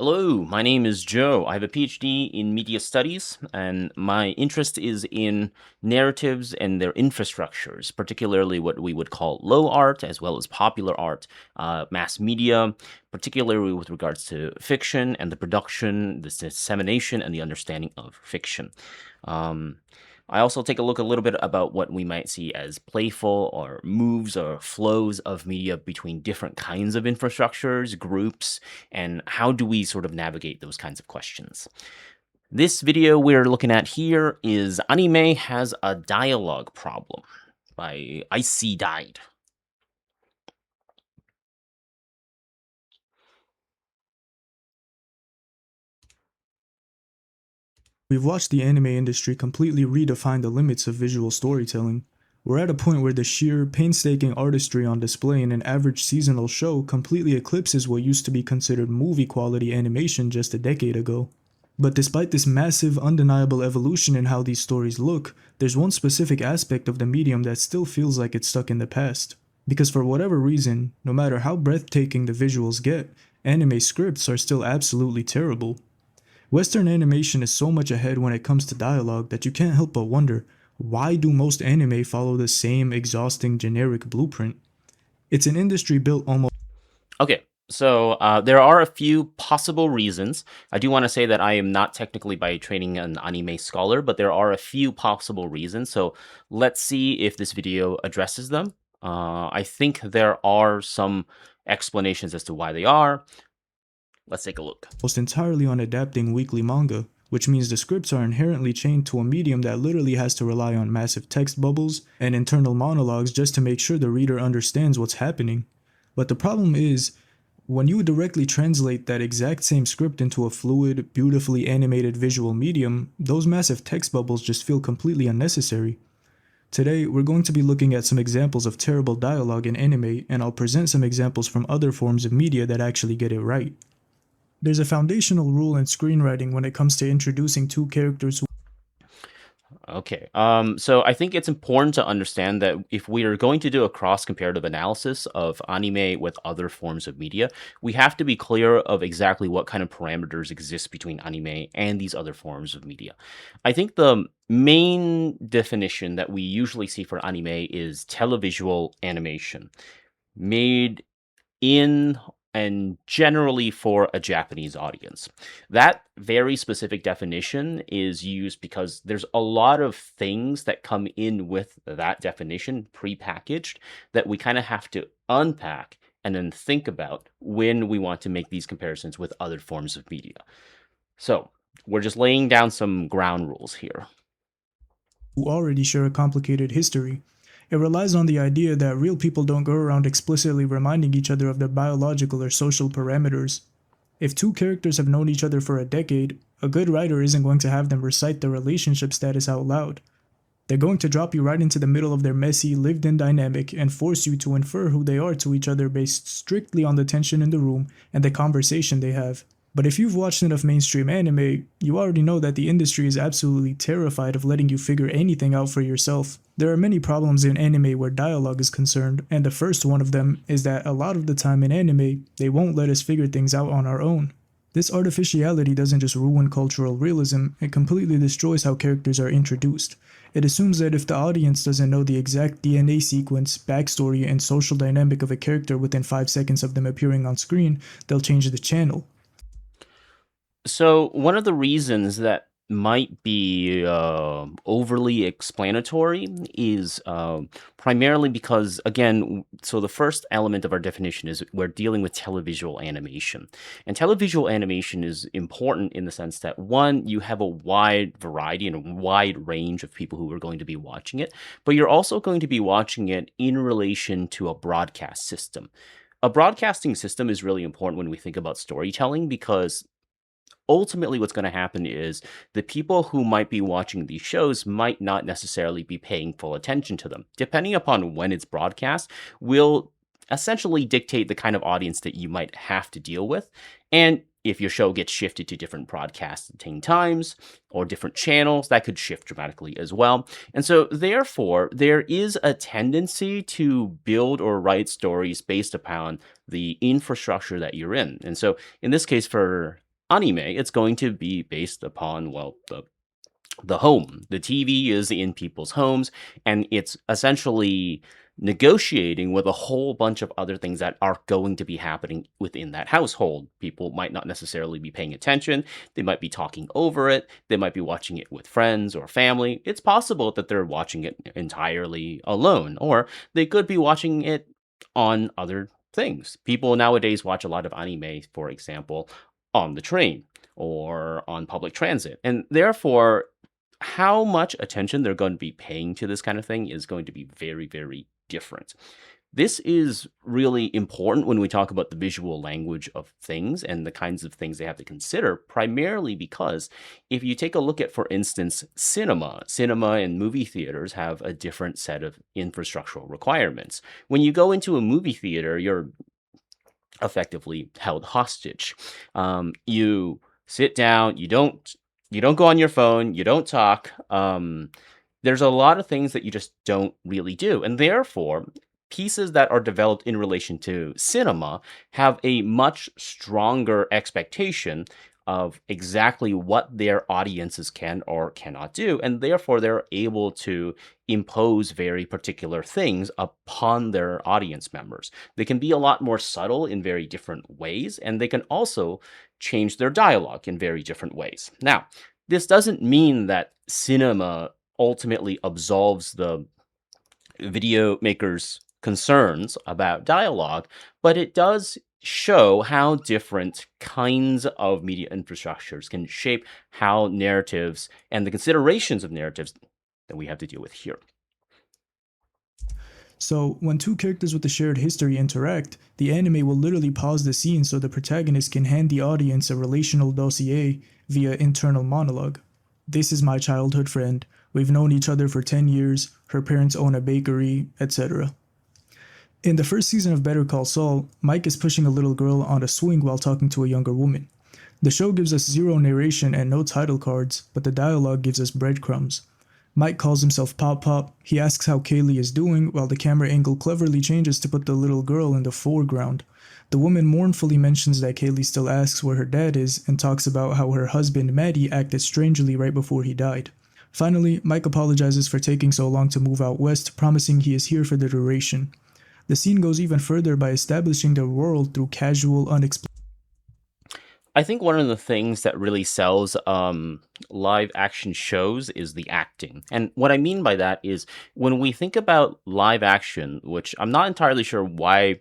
Hello, my name is Joe. I have a PhD in media studies, and my interest is in narratives and their infrastructures, particularly what we would call low art, as well as popular art, mass media, particularly with regards to fiction and the production, the dissemination, and the understanding of fiction. Um, I also take a look a little bit about what we might see as playful or moves or flows of media between different kinds of infrastructures, groups, and how do we sort of navigate those kinds of questions. This video we're looking at here is Anime Has a Dialogue Problem by Icy Died. We've watched the anime industry completely redefine the limits of visual storytelling. We're at a point where the sheer, painstaking artistry on display in an average seasonal show completely eclipses what used to be considered movie-quality animation just a decade ago. But despite this massive, undeniable evolution in how these stories look, there's one specific aspect of the medium that still feels like it's stuck in the past. Because for whatever reason, no matter how breathtaking the visuals get, anime scripts are still absolutely terrible. Western animation is so much ahead when it comes to dialogue that you can't help but wonder, why do most anime follow the same exhausting generic blueprint? It's an industry built almost Okay, so there are a few possible reasons. I do want to say that I am not technically by training an anime scholar, but there are a few possible reasons. So let's see if this video addresses them. I think there are some explanations as to why they are. Let's take a look. entirely on adapting weekly manga, which means the scripts are inherently chained to a medium that literally has to rely on massive text bubbles and internal monologues just to make sure the reader understands what's happening. But the problem is, when you directly translate that exact same script into a fluid, beautifully animated visual medium, those massive text bubbles just feel completely unnecessary. Today, we're going to be looking at some examples of terrible dialogue in anime, and I'll present some examples from other forms of media that actually get it right. There's a foundational rule in screenwriting when it comes to introducing two characters who Okay. So I think it's important to understand that if we are going to do a cross-comparative analysis of anime with other forms of media, we have to be clear of exactly what kind of parameters exist between anime and these other forms of media. I think the main definition that we usually see for anime is televisual animation, made in and generally for a Japanese audience. That very specific definition is used because there's a lot of things that come in with that definition prepackaged that we kind of have to unpack and then think about when we want to make these comparisons with other forms of media. So, we're just laying down some ground rules here. already share a complicated history. It relies on the idea that real people don't go around explicitly reminding each other of their biological or social parameters. If two characters have known each other for a decade, a good writer isn't going to have them recite their relationship status out loud. They're going to drop you right into the middle of their messy, lived in dynamic and force you to infer who they are to each other based strictly on the tension in the room and the conversation they have. But if you've watched enough mainstream anime, you already know that the industry is absolutely terrified of letting you figure anything out for yourself. There are many problems in anime where dialogue is concerned, and the first one of them is that a lot of the time in anime, they won't let us figure things out on our own. This artificiality doesn't just ruin cultural realism, it completely destroys how characters are introduced. It assumes that if the audience doesn't know the exact DNA sequence, backstory, and social dynamic of a character within 5 seconds of them appearing on screen, they'll change the channel. So one of the reasons that might be overly explanatory is primarily because, again, so the first element of our definition is we're dealing with televisual animation. And televisual animation is important in the sense that, one, you have a wide variety and a wide range of people who are going to be watching it, but you're also going to be watching it in relation to a broadcast system. A broadcasting system is really important when we think about storytelling because ultimately what's going to happen is the people who might be watching these shows might not necessarily be paying full attention to them. Depending upon when it's broadcast, will essentially dictate the kind of audience that you might have to deal with. And if your show gets shifted to different broadcasting times or different channels, that could shift dramatically as well. And so, therefore, there is a tendency to build or write stories based upon the infrastructure that you're in. And so, in this case, for anime, it's going to be based upon, well, the home. The TV is in people's homes, and it's essentially negotiating with a whole bunch of other things that are going to be happening within that household. People might not necessarily be paying attention. They might be talking over it. They might be watching it with friends or family. It's possible that they're watching it entirely alone, or they could be watching it on other things. People nowadays watch a lot of anime, for example, on the train or on public transit. And therefore, how much attention they're going to be paying to this kind of thing is going to be very, very different. This is really important when we talk about the visual language of things and the kinds of things they have to consider, primarily because if you take a look at, for instance, cinema and movie theaters have a different set of infrastructural requirements. When you go into a movie theater, you're effectively held hostage. You sit down, you don't go on your phone, you don't talk. There's a lot of things that you just don't really do, and therefore, pieces that are developed in relation to cinema have a much stronger expectation of exactly what their audiences can or cannot do, and therefore they're able to impose very particular things upon their audience members. They can be a lot more subtle in very different ways, and they can also change their dialogue in very different ways. Now, this doesn't mean that cinema ultimately absolves the video maker's concerns about dialogue, but it does show how different kinds of media infrastructures can shape how narratives and the considerations of narratives that we have to deal with here. So, when two characters with a shared history interact, the anime will literally pause the scene so the protagonist can hand the audience a relational dossier via internal monologue. This is my childhood friend. We've known each other for 10 years. Her parents own a bakery, etc. In the first season of Better Call Saul, Mike is pushing a little girl on a swing while talking to a younger woman. The show gives us zero narration and no title cards, but the dialogue gives us breadcrumbs. Mike calls himself Pop Pop. He asks how Kaylee is doing, while the camera angle cleverly changes to put the little girl in the foreground. The woman mournfully mentions that Kaylee still asks where her dad is and talks about how her husband Maddie acted strangely right before he died. Finally, Mike apologizes for taking so long to move out west, promising he is here for the duration. The scene goes even further by establishing the world through casual, unexplained. I think one of the things that really sells live action shows is the acting. And what I mean by that is when we think about live action, which I'm not entirely sure why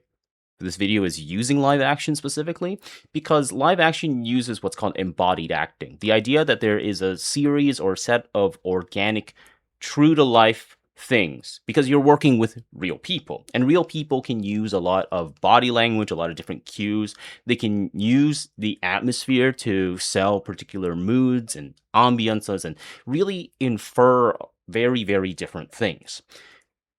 this video is using live action specifically, because live action uses what's called embodied acting. The idea that there is a series or set of organic, true to life things, because you're working with real people, and real people can use a lot of body language, a lot of different cues. They can use the atmosphere to sell particular moods and ambiances and really infer very, very different things.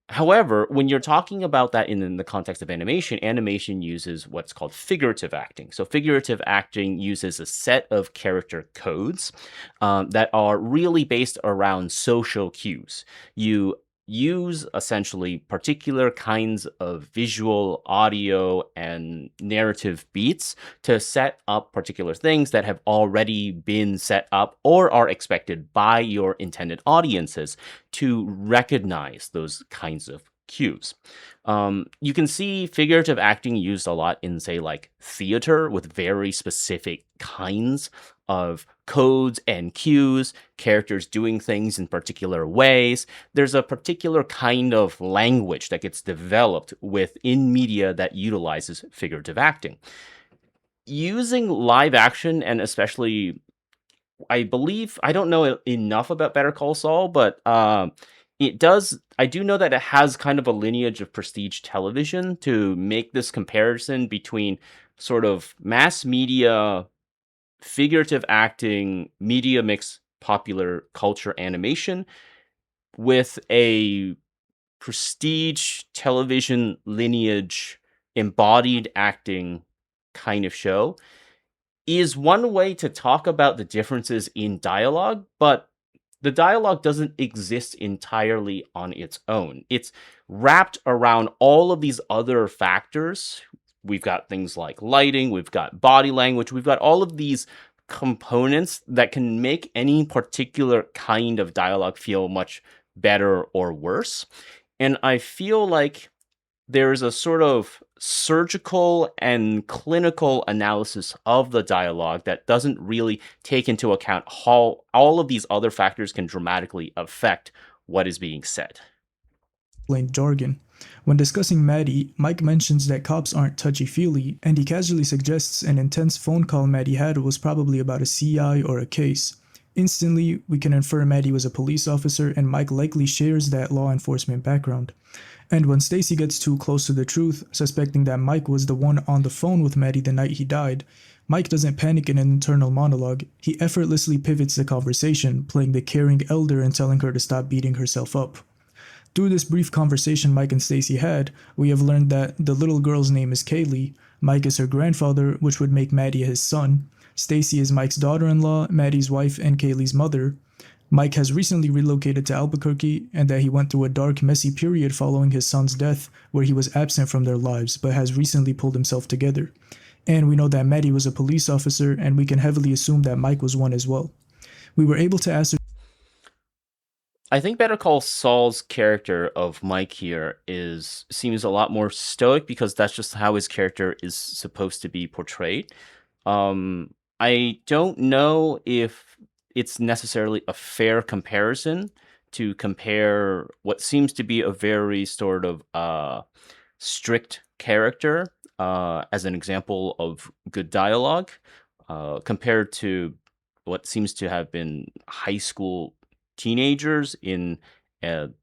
However, when you're talking about that in the context of animation, animation uses what's called figurative acting. So, figurative acting uses a set of character codes that are really based around social cues. You use essentially particular kinds of visual, audio, and narrative beats to set up particular things that have already been set up or are expected by your intended audiences to recognize those kinds of cues. You can see figurative acting used a lot in, say, like theater with very specific kinds of codes and cues, characters doing things in particular ways. There's a particular kind of language that gets developed within media that utilizes figurative acting. Using live action, and especially I believe I don't know enough about Better Call Saul, but it does. I do know that it has kind of a lineage of prestige television to make this comparison between sort of mass media, figurative acting, media mix, popular culture animation with a prestige television lineage, embodied acting kind of show is one way to talk about the differences in dialogue, but the dialogue doesn't exist entirely on its own. It's wrapped around all of these other factors. We've got things like lighting, we've got body language, we've got all of these components that can make any particular kind of dialogue feel much better or worse. And I feel like there's a sort of surgical and clinical analysis of the dialogue that doesn't really take into account how all of these other factors can dramatically affect what is being said. Plain jargon. When discussing Maddie, Mike mentions that cops aren't touchy-feely, and he casually suggests an intense phone call Maddie had was probably about a CI or a case. Instantly, we can infer Maddie was a police officer, and Mike likely shares that law enforcement background. And when Stacy gets too close to the truth, suspecting that Mike was the one on the phone with Maddie the night he died, Mike doesn't panic in an internal monologue. He effortlessly pivots the conversation, playing the caring elder and telling her to stop beating herself up. Through this brief conversation Mike and Stacy had, we have learned that the little girl's name is Kaylee, Mike is her grandfather, which would make Maddie his son, Stacy is Mike's daughter-in-law, Maddie's wife, and Kaylee's mother. Mike has recently relocated to Albuquerque, and that he went through a dark, messy period following his son's death where he was absent from their lives, but has recently pulled himself together. And we know that Maddie was a police officer, and we can heavily assume that Mike was one as well. We were able to ascertain I think Better Call Saul's character of Mike here is seems a lot more stoic because that's just how his character is supposed to be portrayed. I don't know if it's necessarily a fair comparison to compare what seems to be a very sort of strict character as an example of good dialogue compared to what seems to have been high school teenagers in an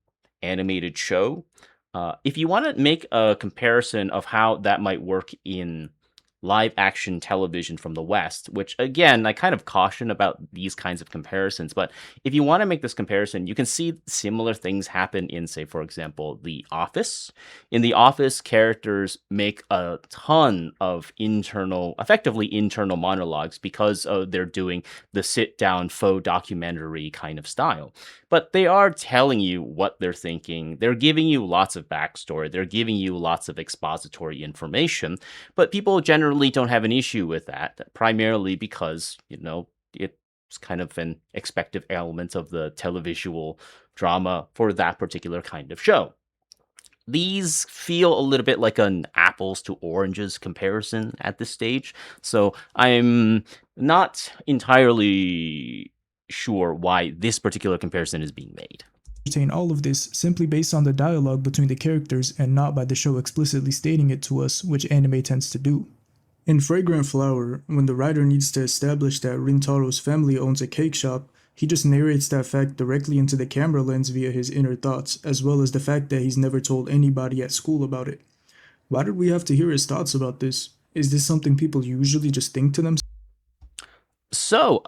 animated show. If you want to make a comparison of how that might work in live action television from the West, which again, I kind of caution about these kinds of comparisons, but if you want to make this comparison, you can see similar things happen in, say, for example, The Office. In The Office, characters make a ton of effectively internal monologues because they're doing the sit down faux documentary kind of style. But they are telling you what they're thinking. They're giving you lots of backstory. They're giving you lots of expository information. But people generally don't have an issue with that, primarily because, it's kind of an expected element of the televisual drama for that particular kind of show. These feel a little bit like an apples to oranges comparison at this stage. So I'm not entirely sure why this particular comparison is being made. all of this simply based on the dialogue between the characters and not by the show explicitly stating it to us, which anime tends to do. In Fragrant Flower, when the writer needs to establish that Rintaro's family owns a cake shop, he just narrates that fact directly into the camera lens via his inner thoughts, as well as the fact that he's never told anybody at school about it. Why did we have to hear his thoughts about this? Is this something people usually just think to themselves? So,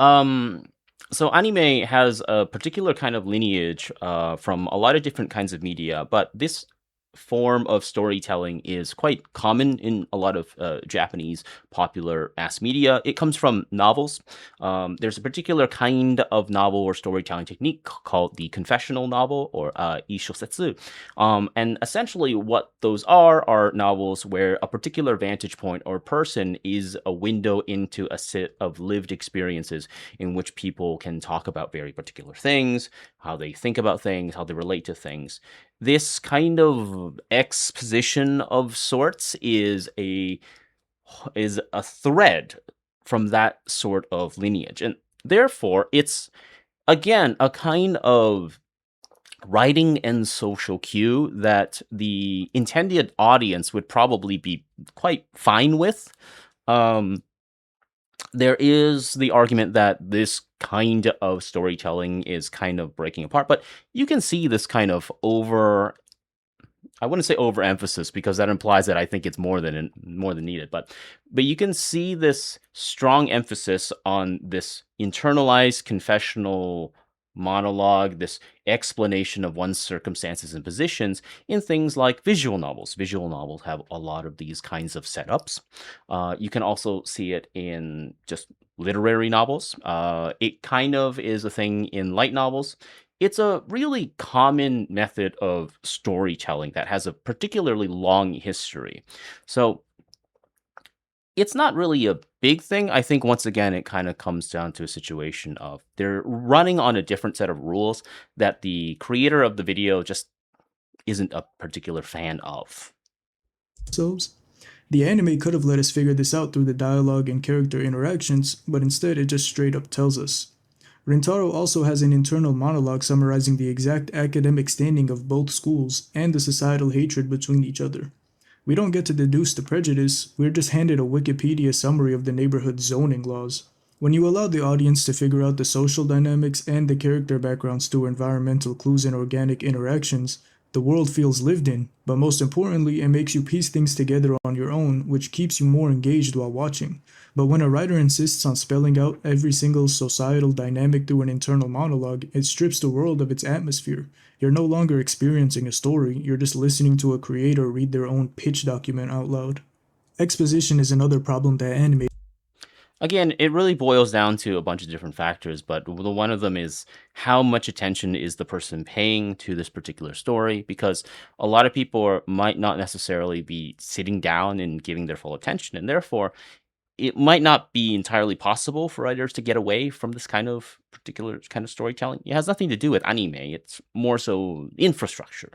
so anime has a particular kind of lineage from a lot of different kinds of media, but this form of storytelling is quite common in a lot of Japanese popular mass media. It comes from novels. There's a particular kind of novel or storytelling technique called the confessional novel or ishosetsu. And essentially, what those are novels where a particular vantage point or person is a window into a set of lived experiences in which people can talk about very particular things, how they think about things, how they relate to things. This kind of exposition of sorts is a thread from that sort of lineage, and therefore it's again a kind of writing and social cue that the intended audience would probably be quite fine with. Um, there is the argument that this kind of storytelling is kind of breaking apart, but you can see this kind of I wouldn't say overemphasis because that implies that I think it's more than needed, but you can see this strong emphasis on this internalized confessional monologue, this explanation of one's circumstances and positions in things like visual novels. Visual novels have a lot of these kinds of setups. You can also see it in just literary novels. It kind of is a thing in light novels. It's a really common method of storytelling that has a particularly long history. So It's not really a big thing. I think once again, it kind of comes down to a situation of they're running on a different set of rules that the creator of the video just isn't a particular fan of. themselves. The anime could have let us figure this out through the dialogue and character interactions, but instead it just straight up tells us. Rintaro also has an internal monologue summarizing the exact academic standing of both schools and the societal hatred between each other. We don't get to deduce the prejudice, we're just handed a Wikipedia summary of the neighborhood's zoning laws. When you allow the audience to figure out the social dynamics and the character backgrounds through environmental clues and organic interactions, the world feels lived in, but most importantly, it makes you piece things together on your own, which keeps you more engaged while watching. But when a writer insists on spelling out every single societal dynamic through an internal monologue, it strips the world of its atmosphere. You're no longer experiencing a story, you're just listening to a creator read their own pitch document out loud. Exposition is another problem that anime. Again, it really boils down to a bunch of different factors, but the one of them is how much attention is the person paying to this particular story? Because a lot of people might not necessarily be sitting down and giving their full attention, and therefore it might not be entirely possible for writers to get away from this kind of particular kind of storytelling. It has nothing to do with anime. It's more so infrastructure,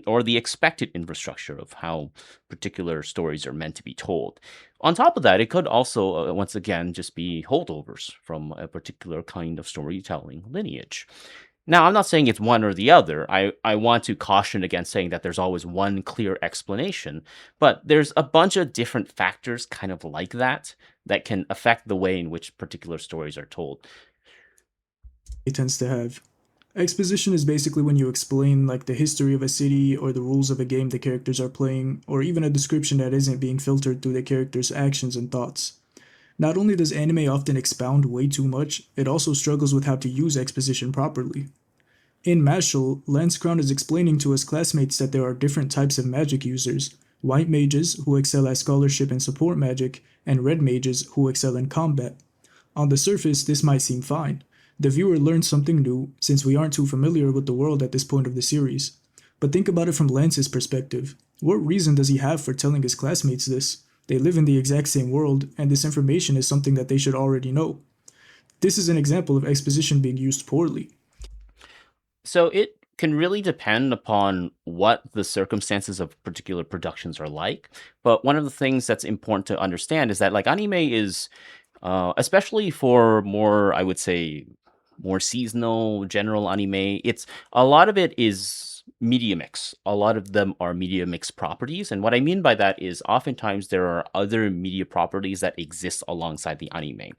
or the expected infrastructure of how particular stories are meant to be told. On top of that, it could also, once again, just be holdovers from a particular kind of storytelling lineage. Now, I'm not saying it's one or the other. I want to caution against saying that there's always one clear explanation, but there's a bunch of different factors kind of like that that can affect the way in which particular stories are told. Tends to have. Exposition is basically when you explain like the history of a city or the rules of a game the characters are playing, or even a description that isn't being filtered through the characters' actions and thoughts. Not only does anime often expound way too much, it also struggles with how to use exposition properly. In Mashal, Lance Crown is explaining to his classmates that there are different types of magic users: white mages, who excel at scholarship and support magic, and red mages, who excel in combat. On the surface, this might seem fine. The viewer learns something new, since we aren't too familiar with the world at this point of the series. But think about it from Lance's perspective. What reason does he have for telling his classmates this? They live in the exact same world, and this information is something that they should already know. This is an example of exposition being used poorly. So it can really depend upon what the circumstances of particular productions are like. But one of the things that's important to understand is that like anime is especially for more, I would say, more seasonal general anime, it's a lot of it is media mix. A lot of them are media mix properties. And what I mean by that is oftentimes there are other media properties that exist alongside the anime.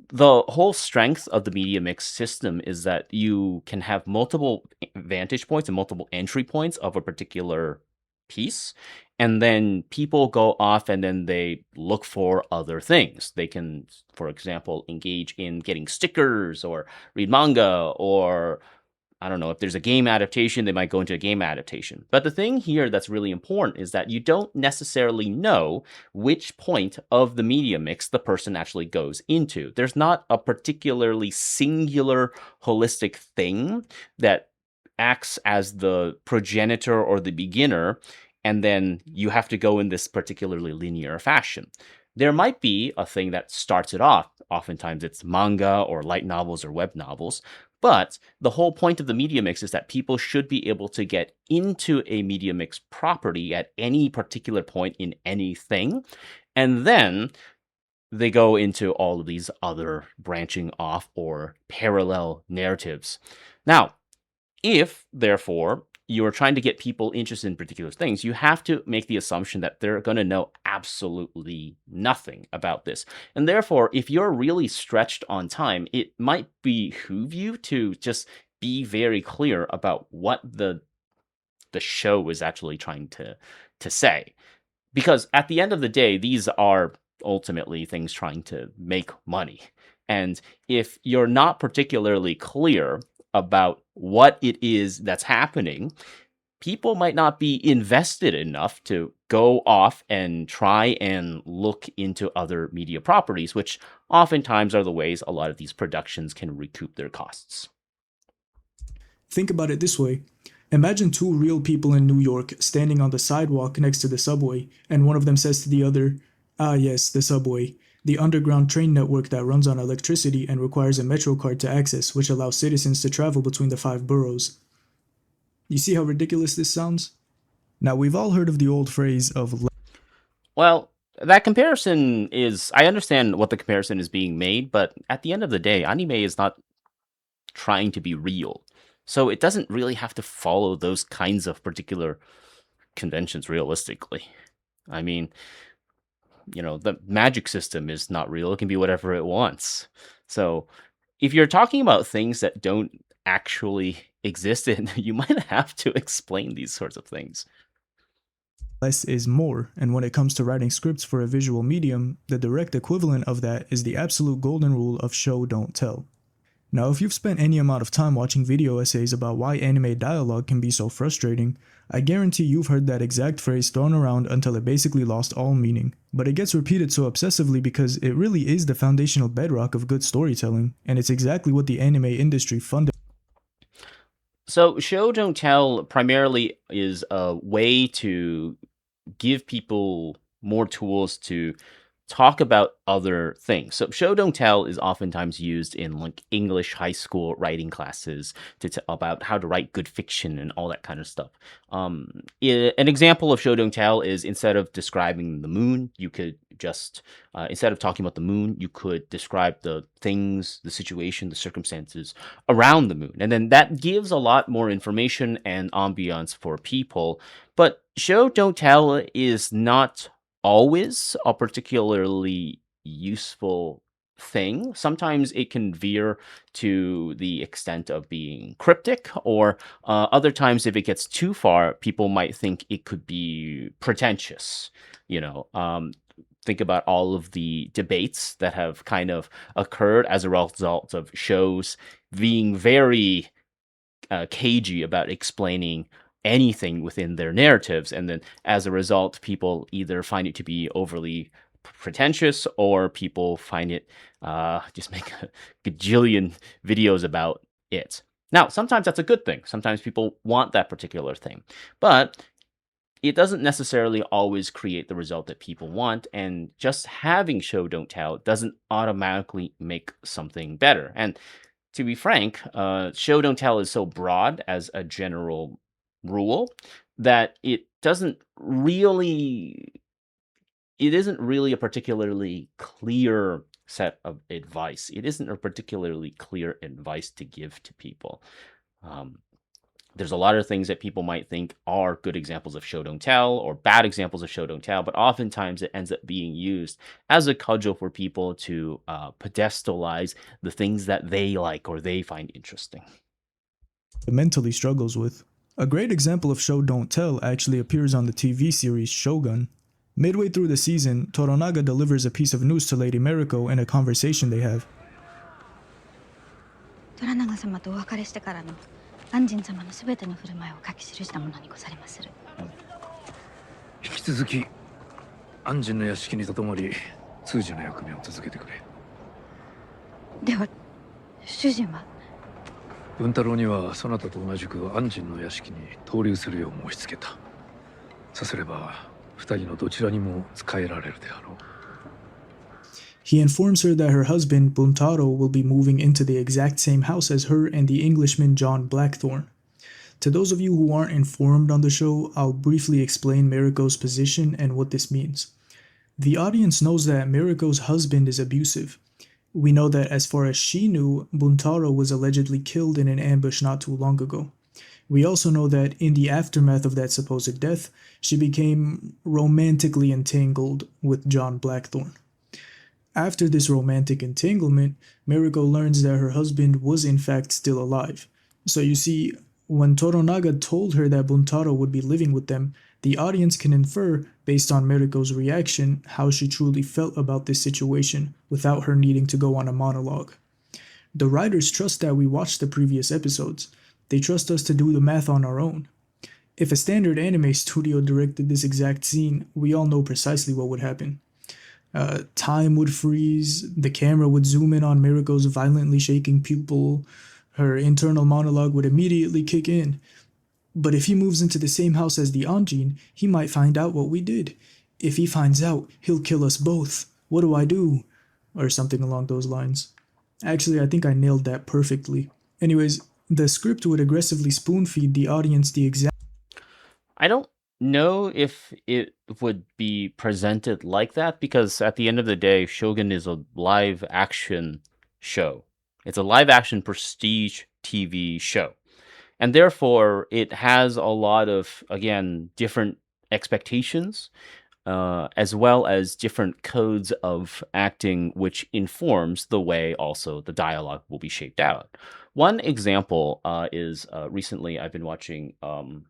The whole strength of the media mix system is that you can have multiple vantage points and multiple entry points of a particular piece, and then people go off and then they look for other things. They can, for example, engage in getting stickers or read manga, or I don't know, if there's a game adaptation, they might go into a game adaptation. But the thing here that's really important is that you don't necessarily know which point of the media mix the person actually goes into. There's not a particularly singular holistic thing that acts as the progenitor or the beginner, and then you have to go in this particularly linear fashion. There might be a thing that starts it off. Oftentimes it's manga or light novels or web novels, but the whole point of the media mix is that people should be able to get into a media mix property at any particular point in anything. And then they go into all of these other branching off or parallel narratives. Now, if, therefore, you're trying to get people interested in particular things, you have to make the assumption that they're going to know absolutely nothing about this. And therefore, if you're really stretched on time, it might behoove you to just be very clear about what the show is actually trying to say. Because at the end of the day, these are ultimately things trying to make money. And if you're not particularly clear about what it is that's happening, people might not be invested enough to go off and try and look into other media properties, which oftentimes are the ways a lot of these productions can recoup their costs. Think about it this way. Imagine two real people in New York standing on the sidewalk next to the subway, and one of them says to the other, Ah, yes, the subway. The underground train network that runs on electricity and requires a metro card to access, which allows citizens to travel between the five boroughs. You see how ridiculous this sounds? Now, we've all heard of the old phrase of Well, that comparison is I understand what the comparison is being made, but at the end of the day, anime is not trying to be real. So it doesn't really have to follow those kinds of particular conventions realistically. I mean, the magic system is not real. It can be whatever it wants. So if you're talking about things that don't actually exist, you might have to explain these sorts of things. less is more, and when it comes to writing scripts for a visual medium, the direct equivalent of that is the absolute golden rule of show don't tell. Now, if you've spent any amount of time watching video essays about why anime dialogue can be so frustrating, I guarantee you've heard that exact phrase thrown around until it basically lost all meaning. But it gets repeated so obsessively because it really is the foundational bedrock of good storytelling, and it's exactly what the anime industry fundamentally. So show don't tell primarily is a way to give people more tools to talk about other things. So show don't tell is oftentimes used in like English high school writing classes about how to write good fiction and all that kind of stuff. An example of show don't tell is instead of describing the moon, you could just instead of talking about the moon, you could describe the things, the situation, the circumstances around the moon, and then that gives a lot more information and ambiance for people. But show don't tell is not always a particularly useful thing. Sometimes it can veer to the extent of being cryptic, or other times, if it gets too far, people might think it could be pretentious. You know, think about all of the debates that have kind of occurred as a result of shows being very cagey about explaining anything within their narratives, and then as a result, people either find it to be overly pretentious, or people find it just make a gajillion videos about it. Now, sometimes that's a good thing. Sometimes people want that particular thing, but it doesn't necessarily always create the result that people want, and just having show don't tell doesn't automatically make something better. And to be frank, show don't tell is so broad as a general rule that it isn't really a particularly clear set of advice. It isn't a particularly clear advice to give to people. Um, there's a lot of things that people might think are good examples of show don't tell or bad examples of show don't tell, but oftentimes it ends up being used as a cudgel for people to pedestalize the things that they like or they find interesting. Struggles with. A great example of show don't tell actually appears on the TV series Shogun. Midway through the season, Toronaga delivers a piece of news to Lady Mariko in a conversation they have. 虎長様とお別れしてからの安仁様のすべての振る舞いを書き記したものにござりまする。引き続き安仁の屋敷にとどまり通詞の役目を続けてくれ。では主人は文太郎にはそなたと同じく安仁の屋敷に投留するよう申し付けた。さすれば二人のどちらにも仕えられるであろう。He informs her that her husband, Buntaro, will be moving into the exact same house as her and the Englishman John Blackthorne. To those of you who aren't informed on the show, I'll briefly explain Mariko's position and what this means. The audience knows that Mariko's husband is abusive. We know that as far as she knew, Buntaro was allegedly killed in an ambush not too long ago. We also know that in the aftermath of that supposed death, she became romantically entangled with John Blackthorne. After this romantic entanglement, Mariko learns that her husband was in fact still alive. So you see, when Toronaga told her that Buntaro would be living with them, the audience can infer, based on Mariko's reaction, how she truly felt about this situation without her needing to go on a monologue. The writers trust that we watched the previous episodes. They trust us to do the math on our own. If a standard anime studio directed this exact scene, we all know precisely what would happen. Time would freeze, the camera would zoom in on Mariko's violently shaking pupil, her internal monologue would immediately kick in. But if he moves into the same house as the Anjin, he might find out what we did. If he finds out, he'll kill us both. What do I do? Or something along those lines. Actually, I think I nailed that perfectly. Anyways, the script would aggressively spoon feed the audience the exact I don't know if it would be presented like that because at the end of the day, Shogun is a live action show. It's a live action prestige TV show. And therefore, it has a lot of, again, different expectations, as well as different codes of acting, which informs the way also the dialogue will be shaped out. One example is recently I've been watching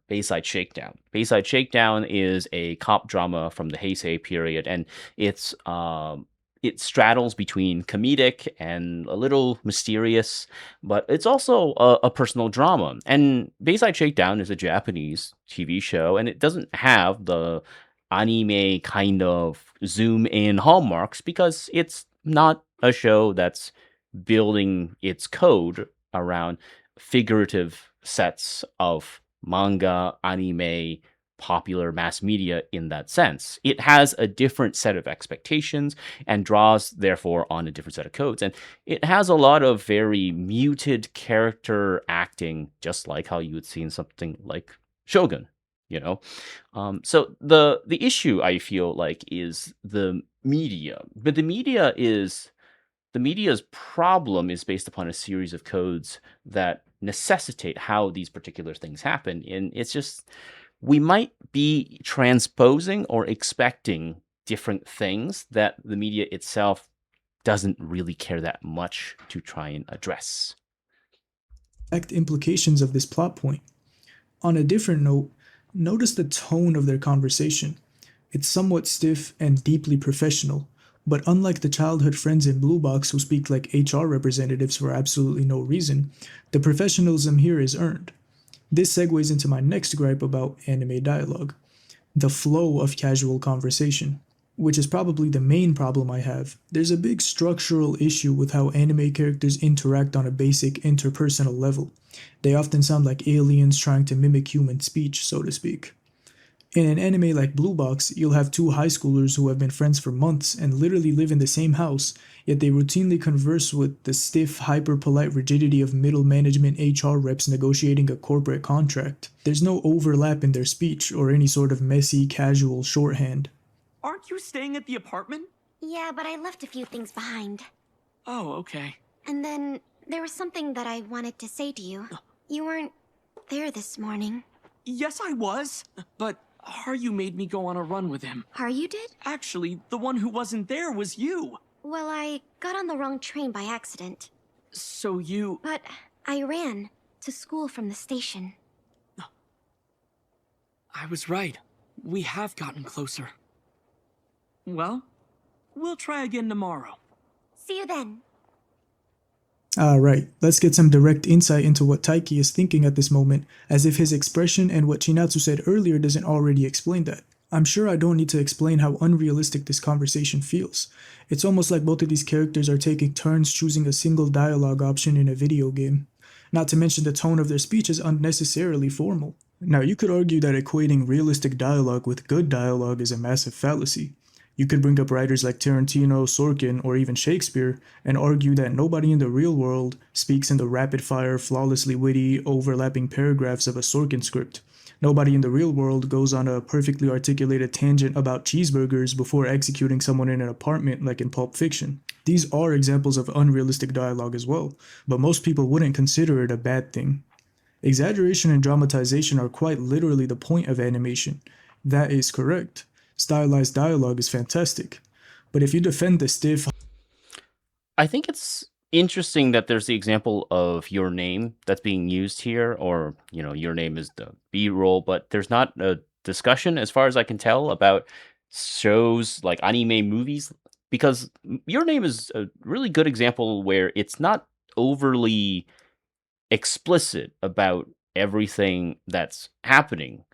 Bayside Shakedown. Bayside Shakedown is a cop drama from the Heisei period, and it straddles between comedic and a little mysterious, but it's also a personal drama. And Bayside Shakedown is a Japanese TV show, and it doesn't have the anime kind of zoom in hallmarks because it's not a show that's building its code around figurative sets of manga, anime, popular mass media in that sense. It has a different set of expectations and draws, therefore, on a different set of codes. And it has a lot of very muted character acting, just like how you would see in something like Shogun, you know? So the issue I feel like is the media, but the media's problem is based upon a series of codes that necessitate how these particular things happen. And it's just, we might be transposing or expecting different things that the media itself doesn't really care that much to try and address. implications of this plot point. On a different note, notice the tone of their conversation. It's somewhat stiff and deeply professional, but unlike the childhood friends in Blue Box who speak like HR representatives for absolutely no reason, the professionalism here is earned. This segues into my next gripe about anime dialogue: the flow of casual conversation, which is probably the main problem I have. There's a big structural issue with how anime characters interact on a basic interpersonal level. They often sound like aliens trying to mimic human speech, so to speak. In an anime like Blue Box, you'll have two high schoolers who have been friends for months and literally live in the same house, yet they routinely converse with the stiff, hyper polite rigidity of middle management HR reps negotiating a corporate contract. There's no overlap in their speech or any sort of messy, casual shorthand. Aren't you staying at the apartment? Yeah, but I left a few things behind. Oh, okay. And then there was something that I wanted to say to you. You weren't there this morning. Yes, I was. But Haru made me go on a run with him. Haru did? Actually, the one who wasn't there was you. Well, I got on the wrong train by accident. So you... But I ran to school from the station. I was right. We have gotten closer. Well, we'll try again tomorrow. See you then. Alright, let's get some direct insight into what Taiki is thinking at this moment, as if his expression and what Chinatsu said earlier doesn't already explain that. I'm sure I don't need to explain how unrealistic this conversation feels. It's almost like both of these characters are taking turns choosing a single dialogue option in a video game. Not to mention the tone of their speech is unnecessarily formal. Now, you could argue that equating realistic dialogue with good dialogue is a massive fallacy. You could bring up writers like Tarantino, Sorkin, or even Shakespeare, and argue that nobody in the real world speaks in the rapid-fire, flawlessly witty, overlapping paragraphs of a Sorkin script. Nobody in the real world goes on a perfectly articulated tangent about cheeseburgers before executing someone in an apartment like in Pulp Fiction. These are examples of unrealistic dialogue as well, but most people wouldn't consider it a bad thing. Exaggeration and dramatization are quite literally the point of animation. That is correct. Stylized dialogue is fantastic. But if you defend the stiff... I think it's interesting that there's the example of Your Name that's being used here, or, Your Name is the B-roll, but there's not a discussion, as far as I can tell, about shows like anime movies, because Your Name is a really good example where it's not overly explicit about everything that's happening.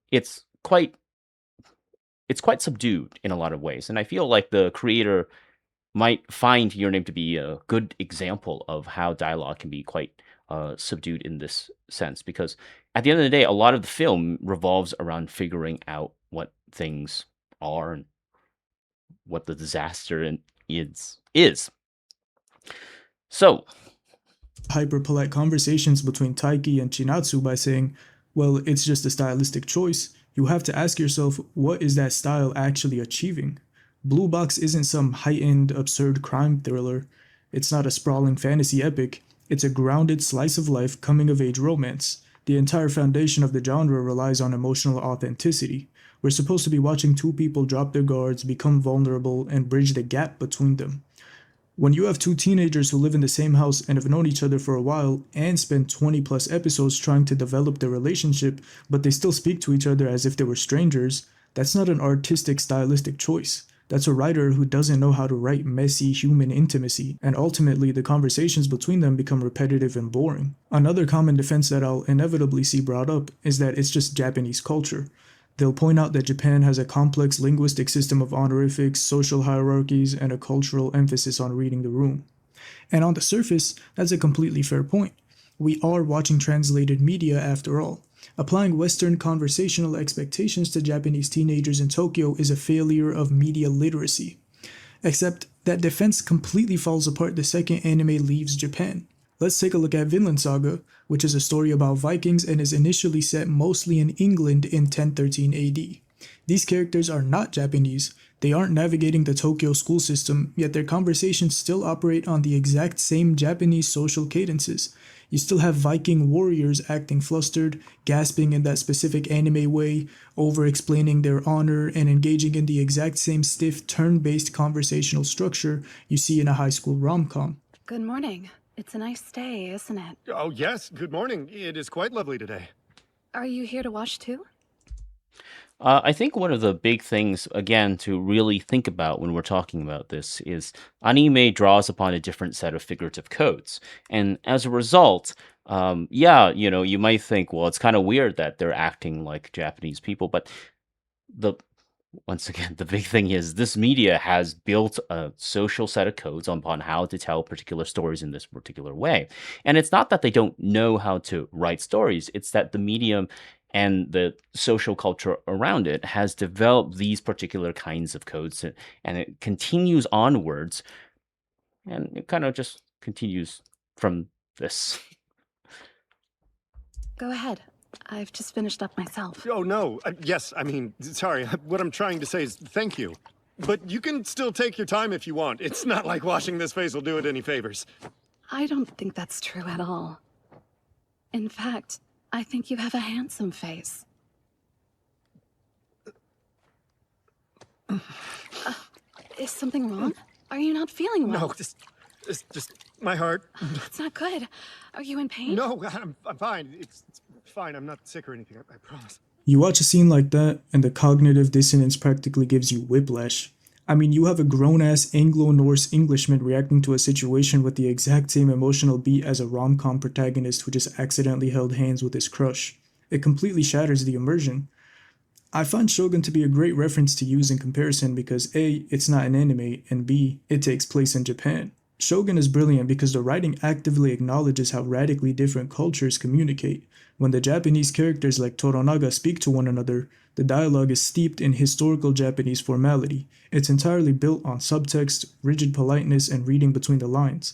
It's quite subdued in a lot of ways, and I feel like the creator might find Your Name to be a good example of how dialogue can be quite subdued in this sense, because at the end of the day, a lot of the film revolves around figuring out what things are and what the disaster is. So, hyper-polite conversations between Taiki and Chinatsu by saying, well, it's just a stylistic choice, you have to ask yourself, what is that style actually achieving? Blue Box isn't some heightened, absurd crime thriller. It's not a sprawling fantasy epic. It's a grounded slice of life coming-of-age romance. The entire foundation of the genre relies on emotional authenticity. We're supposed to be watching two people drop their guards, become vulnerable, and bridge the gap between them. When you have two teenagers who live in the same house and have known each other for a while and spent 20 plus episodes trying to develop their relationship, but they still speak to each other as if they were strangers, that's not an artistic stylistic choice. That's a writer who doesn't know how to write messy human intimacy, and ultimately the conversations between them become repetitive and boring. Another common defense that I'll inevitably see brought up is that it's just Japanese culture. They'll point out that Japan has a complex linguistic system of honorifics, social hierarchies, and a cultural emphasis on reading the room. And on the surface, that's a completely fair point. We are watching translated media after all. Applying Western conversational expectations to Japanese teenagers in Tokyo is a failure of media literacy. Except that defense completely falls apart the second anime leaves Japan. Let's take a look at Vinland Saga, which is a story about Vikings and is initially set mostly in England in 1013 AD. These characters are not Japanese, they aren't navigating the Tokyo school system, yet their conversations still operate on the exact same Japanese social cadences. You still have Viking warriors acting flustered, gasping in that specific anime way, over-explaining their honor, and engaging in the exact same stiff turn-based conversational structure you see in a high school rom-com. Good morning. It's a nice day, isn't it? Oh, yes. Good morning. It is quite lovely today. Are you here to watch too? I think one of the big things, again, to really think about when we're talking about this is anime draws upon a different set of figurative codes. And as a result, yeah, you might think, well, it's kind of weird that they're acting like Japanese people, but the once again, the big thing is this media has built a social set of codes upon how to tell particular stories in this particular way. And it's not that they don't know how to write stories, it's that the medium and the social culture around it has developed these particular kinds of codes, and it continues onwards, and it kind of just continues from this. Go ahead. I've just finished up myself. Oh, no. Yes, I mean, sorry. What I'm trying to say is thank you. But you can still take your time if you want. It's not like washing this face will do it any favors. I don't think that's true at all. In fact, I think you have a handsome face. Is something wrong? Are you not feeling well? No, just my heart. That's not good. Are you in pain? No, I'm fine. It's fine. I'm not sick or anything. I promise. You watch a scene like that, and the cognitive dissonance practically gives you whiplash. I mean, you have a grown-ass Anglo-Norse Englishman reacting to a situation with the exact same emotional beat as a rom-com protagonist who just accidentally held hands with his crush. It completely shatters the immersion. I find Shogun to be a great reference to use in comparison because A, it's not an anime, and B, it takes place in Japan. Shogun is brilliant because the writing actively acknowledges how radically different cultures communicate. When the Japanese characters like Toranaga speak to one another, the dialogue is steeped in historical Japanese formality. It's entirely built on subtext, rigid politeness, and reading between the lines.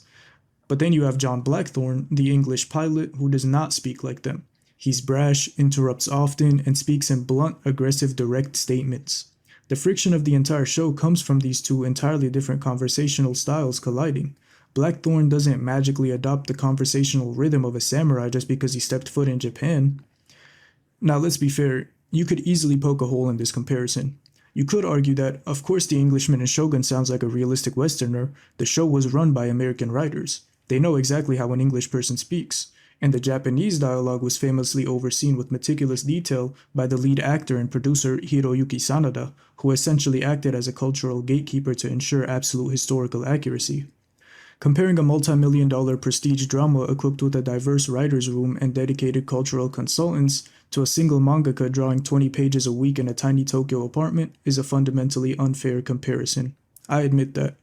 But then you have John Blackthorne, the English pilot, who does not speak like them. He's brash, interrupts often, and speaks in blunt, aggressive, direct statements. The friction of the entire show comes from these two entirely different conversational styles colliding. Blackthorne doesn't magically adopt the conversational rhythm of a samurai just because he stepped foot in Japan. Now let's be fair, you could easily poke a hole in this comparison. You could argue that, of course the Englishman in Shogun sounds like a realistic Westerner, the show was run by American writers. They know exactly how an English person speaks. And the Japanese dialogue was famously overseen with meticulous detail by the lead actor and producer Hiroyuki Sanada, who essentially acted as a cultural gatekeeper to ensure absolute historical accuracy. Comparing a multi-million-dollar prestige drama equipped with a diverse writer's room and dedicated cultural consultants to a single mangaka drawing 20 pages a week in a tiny Tokyo apartment is a fundamentally unfair comparison. I admit that.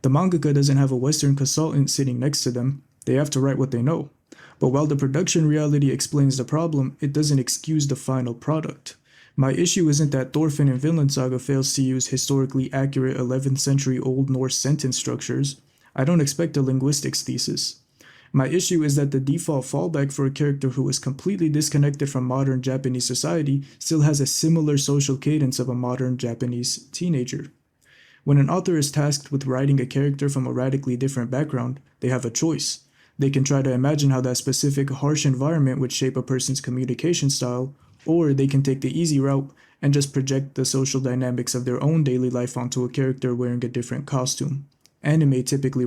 The mangaka doesn't have a Western consultant sitting next to them. They have to write what they know. But while the production reality explains the problem, it doesn't excuse the final product. My issue isn't that Thorfinn in Vinland Saga fails to use historically accurate 11th century Old Norse sentence structures. I don't expect a linguistics thesis. My issue is that the default fallback for a character who is completely disconnected from modern Japanese society still has a similar social cadence of a modern Japanese teenager. When an author is tasked with writing a character from a radically different background, they have a choice. They can try to imagine how that specific harsh environment would shape a person's communication style, or they can take the easy route and just project the social dynamics of their own daily life onto a character wearing a different costume. Anime typically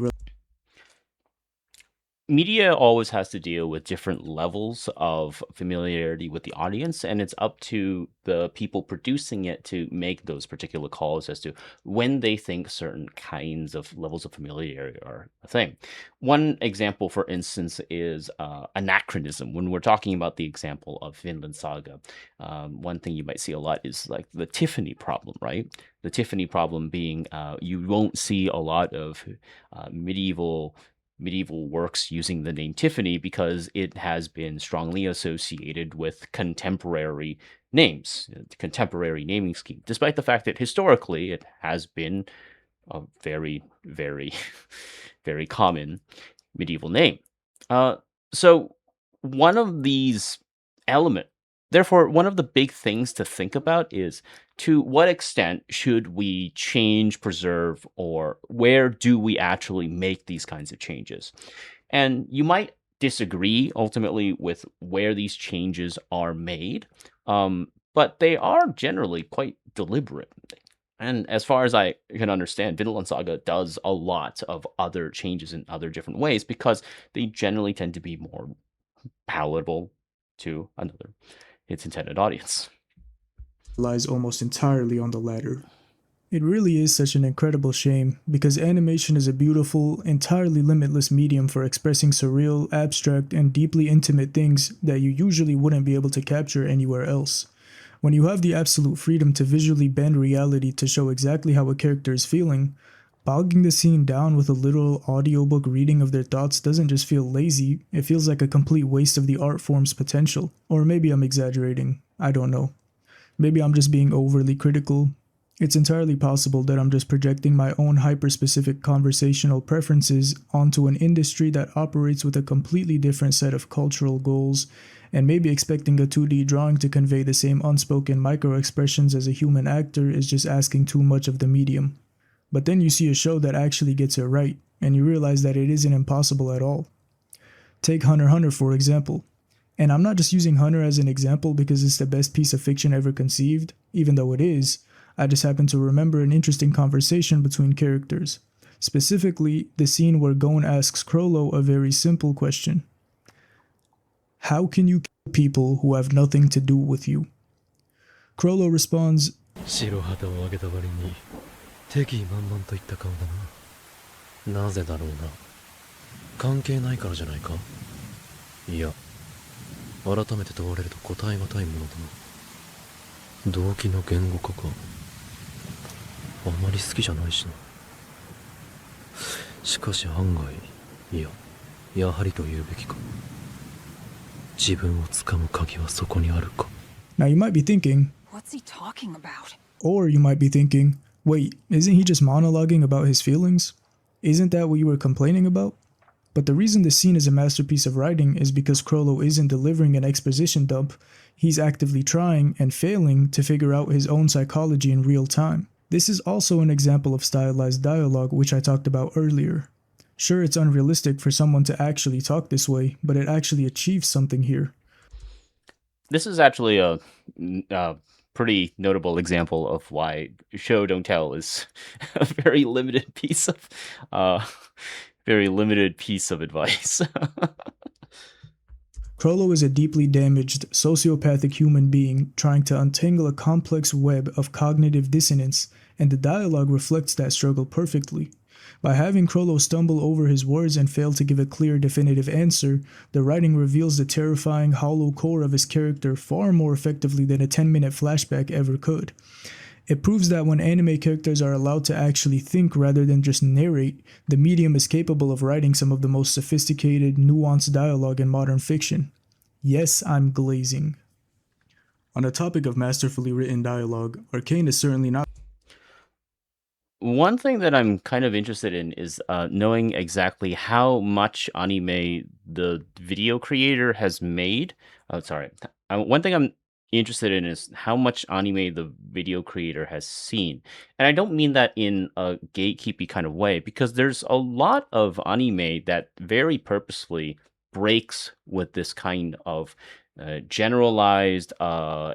Media always has to deal with different levels of familiarity with the audience, and it's up to the people producing it to make those particular calls as to when they think certain kinds of levels of familiarity are a thing. One example, for instance, is anachronism. When we're talking about the example of Vinland Saga, one thing you might see a lot is like the Tiffany problem, right? The Tiffany problem being you won't see a lot of medieval works using the name Tiffany because it has been strongly associated with contemporary names, contemporary naming scheme, despite the fact that historically it has been a very, very, very common medieval name. So one of these element, therefore, one of the big things to think about is to what extent should we change, preserve, or where do we actually make these kinds of changes? And you might disagree ultimately with where these changes are made, but they are generally quite deliberate. And as far as I can understand, Vinland Saga does a lot of other changes in other different ways because they generally tend to be more palatable to its intended audience. relies almost entirely on the latter. It really is such an incredible shame, because animation is a beautiful, entirely limitless medium for expressing surreal, abstract, and deeply intimate things that you usually wouldn't be able to capture anywhere else. When you have the absolute freedom to visually bend reality to show exactly how a character is feeling, bogging the scene down with a literal audiobook reading of their thoughts doesn't just feel lazy, it feels like a complete waste of the art form's potential. Or maybe I'm exaggerating, I don't know. Maybe I'm just being overly critical. It's entirely possible that I'm just projecting my own hyper-specific conversational preferences onto an industry that operates with a completely different set of cultural goals, and maybe expecting a 2D drawing to convey the same unspoken micro-expressions as a human actor is just asking too much of the medium. But then you see a show that actually gets it right, and you realize that it isn't impossible at all. Take Hunter x Hunter for example. And I'm not just using Hunter as an example because it's the best piece of fiction ever conceived, even though it is. I just happen to remember an interesting conversation between characters. Specifically, the scene where Gon asks Crollo a very simple question. How can you kill people who have nothing to do with you? Crollo responds, 白旗を上げた割に敵意満々といった顔だな。なぜだろうな。関係ないからじゃないか。いや、改めて問われると答えがたいものだな。動機の言語化か。あまり好きじゃないしな。しかし案外、いや、やはりと言うべきか。自分をつかむ鍵はそこにあるか。Now you might be thinking, What's he talking about? or you might be thinking, wait, isn't he just monologuing about his feelings? Isn't that what you were complaining about? But the reason this scene is a masterpiece of writing is because Crollo isn't delivering an exposition dump, he's actively trying and failing to figure out his own psychology in real time. This is also an example of stylized dialogue, which I talked about earlier. Sure, it's unrealistic for someone to actually talk this way, but it actually achieves something here. This is actually a pretty notable example of why show don't tell is a very limited piece of advice. Crollo is a deeply damaged, sociopathic human being trying to untangle a complex web of cognitive dissonance, and the dialogue reflects that struggle perfectly. By having Crollo stumble over his words and fail to give a clear, definitive answer, the writing reveals the terrifying, hollow core of his character far more effectively than a 10-minute flashback ever could. It proves that when anime characters are allowed to actually think rather than just narrate, the medium is capable of writing some of the most sophisticated, nuanced dialogue in modern fiction. Yes, I'm glazing. On the topic of masterfully written dialogue, Arcane is certainly not One thing that I'm kind of interested in is knowing exactly how much anime the video creator has made. Oh, sorry. One thing I'm interested in is how much anime the video creator has seen. And I don't mean that in a gatekeepy kind of way, because there's a lot of anime that very purposefully breaks with this kind of generalized,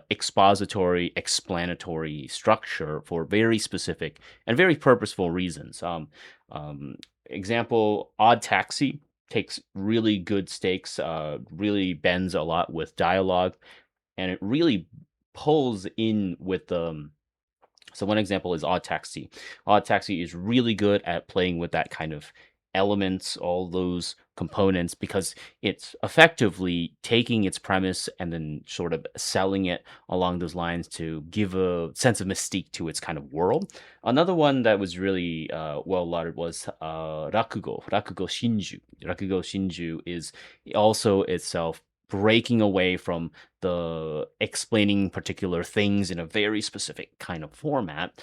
expository, explanatory structure for very specific and very purposeful reasons. Example, Odd Taxi takes really good stakes, really bends a lot with dialogue, and it really pulls in with so one example is Odd Taxi. Odd Taxi is really good at playing with that kind of elements, all those components, because it's effectively taking its premise and then sort of selling it along those lines to give a sense of mystique to its kind of world. Another one that was really well lauded was Rakugo Shinju. Rakugo Shinju is also itself breaking away from the explaining particular things in a very specific kind of format.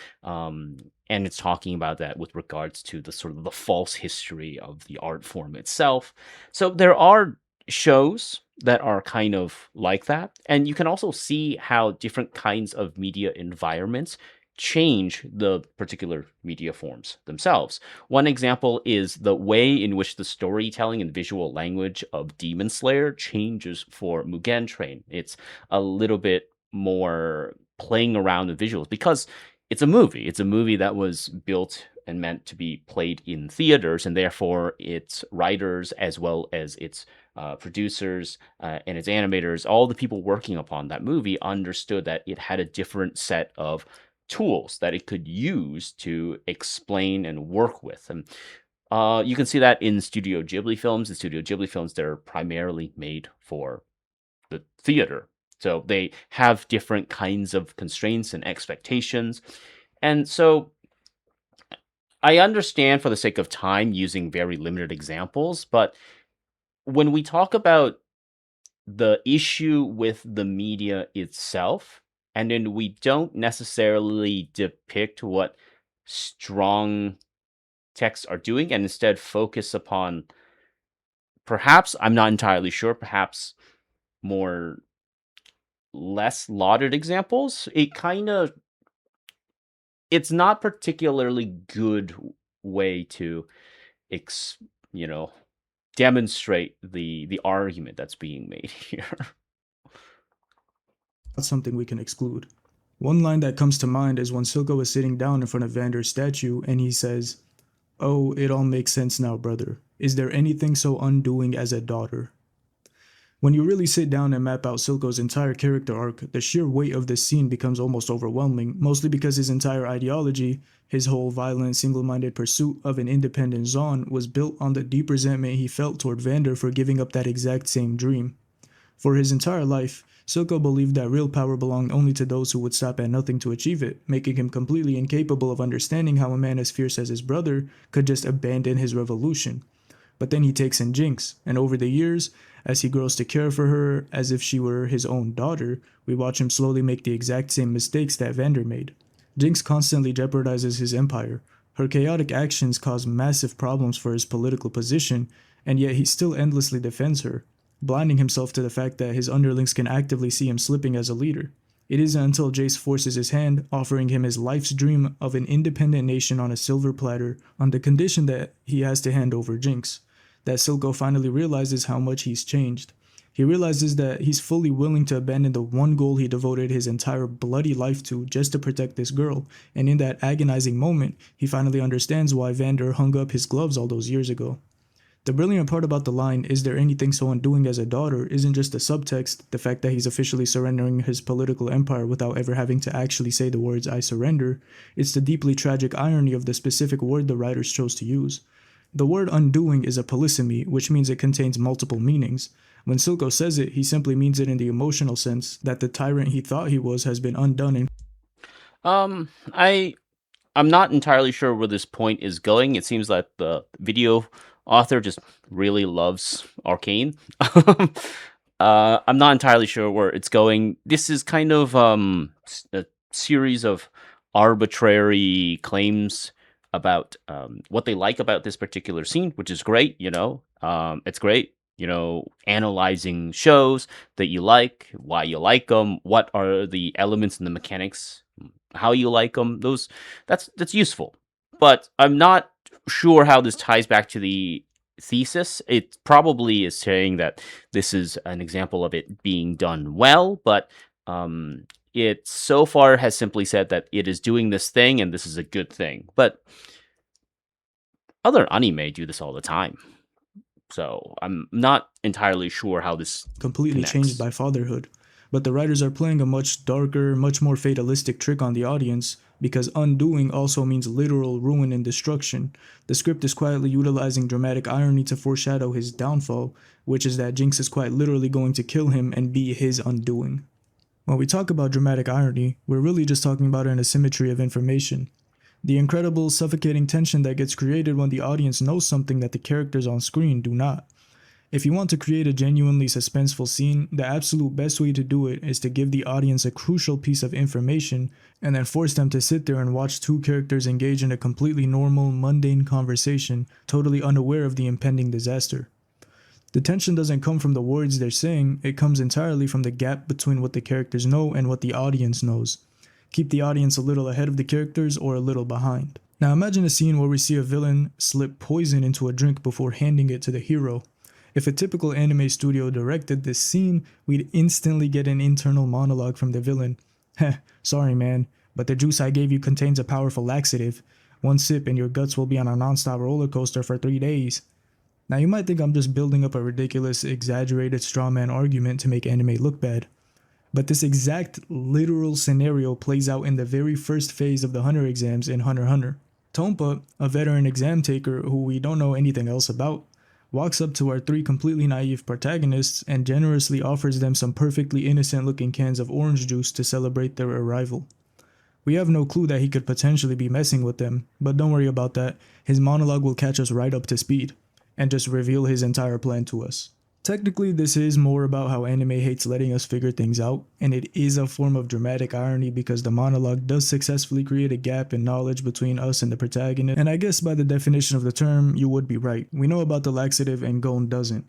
And it's talking about that with regards to the sort of the false history of the art form itself. So there are shows that are kind of like that. And you can also see how different kinds of media environments change the particular media forms themselves. One example is the way in which the storytelling and visual language of Demon Slayer changes for Mugen Train. It's a little bit more playing around with visuals because it's a movie. It's a movie that was built and meant to be played in theaters, and therefore its writers, as well as its producers and its animators, all the people working upon that movie understood that it had a different set of tools that it could use to explain and work with. And you can see that in Studio Ghibli films. The Studio Ghibli films, they're primarily made for the theater. So they have different kinds of constraints and expectations. And so I understand for the sake of time using very limited examples, but when we talk about the issue with the media itself, and then we don't necessarily depict what strong texts are doing and instead focus upon, perhaps, I'm not entirely sure, perhaps more less lauded examples, it's not particularly good way to ex you know demonstrate the argument that's being made here. something we can exclude. One line that comes to mind is when Silco is sitting down in front of Vander's statue and he says, "Oh, it all makes sense now, brother. Is there anything so undoing as a daughter?" When you really sit down and map out Silco's entire character arc, the sheer weight of this scene becomes almost overwhelming, mostly because his entire ideology, his whole violent, single-minded pursuit of an independent Zon, was built on the deep resentment he felt toward Vander for giving up that exact same dream. For his entire life, Silco believed that real power belonged only to those who would stop at nothing to achieve it, making him completely incapable of understanding how a man as fierce as his brother could just abandon his revolution. But then he takes in Jinx, and over the years, as he grows to care for her as if she were his own daughter, we watch him slowly make the exact same mistakes that Vander made. Jinx constantly jeopardizes his empire. Her chaotic actions cause massive problems for his political position, and yet he still endlessly defends her, blinding himself to the fact that his underlings can actively see him slipping as a leader. It isn't until Jace forces his hand, offering him his life's dream of an independent nation on a silver platter, on the condition that he has to hand over Jinx, that Silco finally realizes how much he's changed. He realizes that he's fully willing to abandon the one goal he devoted his entire bloody life to just to protect this girl, and in that agonizing moment, he finally understands why Vander hung up his gloves all those years ago. The brilliant part about the line, "Is there anything so undoing as a daughter?" isn't just the subtext, the fact that he's officially surrendering his political empire without ever having to actually say the words "I surrender." It's the deeply tragic irony of the specific word the writers chose to use. The word undoing is a polysemy, which means it contains multiple meanings. When Silco says it, he simply means it in the emotional sense that the tyrant he thought he was has been undone and Um, I'm not entirely sure where this point is going. It seems that the video author just really loves Arcane. I'm not entirely sure where it's going. This is kind of a series of arbitrary claims about what they like about this particular scene, which is great. It's great. Analyzing shows that you like, why you like them, what are the elements and the mechanics, how you like them. That's useful. But I'm not sure how this ties back to the thesis. It probably is saying that this is an example of it being done well, but it so far has simply said that it is doing this thing and this is a good thing. But other anime do this all the time. So I'm not entirely sure how this completely connects. changed by fatherhood. But the writers are playing a much darker, much more fatalistic trick on the audience, because undoing also means literal ruin and destruction. The script is quietly utilizing dramatic irony to foreshadow his downfall, which is that Jinx is quite literally going to kill him and be his undoing. When we talk about dramatic irony, we're really just talking about an asymmetry of information. The incredible, suffocating tension that gets created when the audience knows something that the characters on screen do not. If you want to create a genuinely suspenseful scene, the absolute best way to do it is to give the audience a crucial piece of information and then force them to sit there and watch two characters engage in a completely normal, mundane conversation, totally unaware of the impending disaster. The tension doesn't come from the words they're saying, it comes entirely from the gap between what the characters know and what the audience knows. Keep the audience a little ahead of the characters or a little behind. Now imagine a scene where we see a villain slip poison into a drink before handing it to the hero. If a typical anime studio directed this scene, we'd instantly get an internal monologue from the villain. Heh, sorry man, but the juice I gave you contains a powerful laxative. One sip and your guts will be on a non-stop roller coaster for 3 days. Now you might think I'm just building up a ridiculous, exaggerated strawman argument to make anime look bad. But this exact literal scenario plays out in the very first phase of the Hunter exams in Hunter x Hunter. Tompa, a veteran exam taker who we don't know anything else about, walks up to our 3 completely naive protagonists and generously offers them some perfectly innocent looking cans of orange juice to celebrate their arrival. We have no clue that he could potentially be messing with them, but don't worry about that, his monologue will catch us right up to speed, and just reveal his entire plan to us. Technically, this is more about how anime hates letting us figure things out, and it is a form of dramatic irony because the monologue does successfully create a gap in knowledge between us and the protagonist, and I guess by the definition of the term, you would be right. We know about the laxative and Gon doesn't.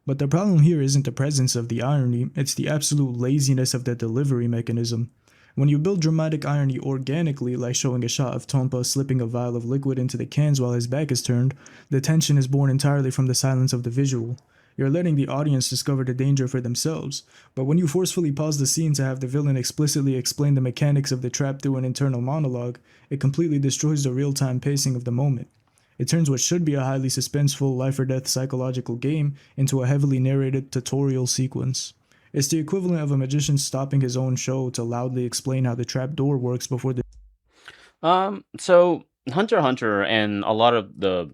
But the problem here isn't the presence of the irony, it's the absolute laziness of the delivery mechanism. When you build dramatic irony organically, like showing a shot of Tompa slipping a vial of liquid into the cans while his back is turned, the tension is born entirely from the silence of the visual. You're letting the audience discover the danger for themselves, but when you forcefully pause the scene to have the villain explicitly explain the mechanics of the trap through an internal monologue, it completely destroys the real-time pacing of the moment. It turns what should be a highly suspenseful, life-or-death psychological game into a heavily narrated tutorial sequence. It's the equivalent of a magician stopping his own show to loudly explain how the trapdoor works before the So Hunter x Hunter and a lot of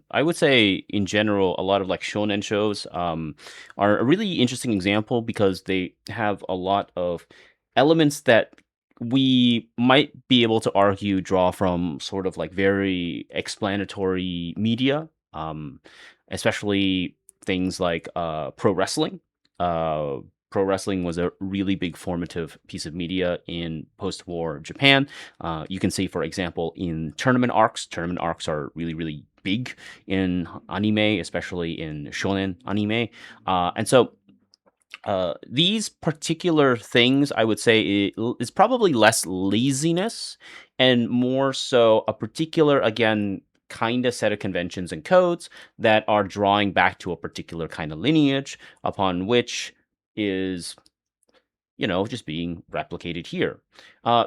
I would say in general, a lot of like shonen shows, are a really interesting example because they have a lot of elements that we might be able to argue draw from sort of like very explanatory media, especially things like pro wrestling. Uh, Pro wrestling was a really big formative piece of media in post-war Japan. You can see, for example, in tournament arcs. Tournament arcs are really, really big in anime, especially in shonen anime. And so these particular things, I would say, is probably less laziness and more so a particular, again, kind of set of conventions and codes that are drawing back to a particular kind of lineage upon which is just being replicated here.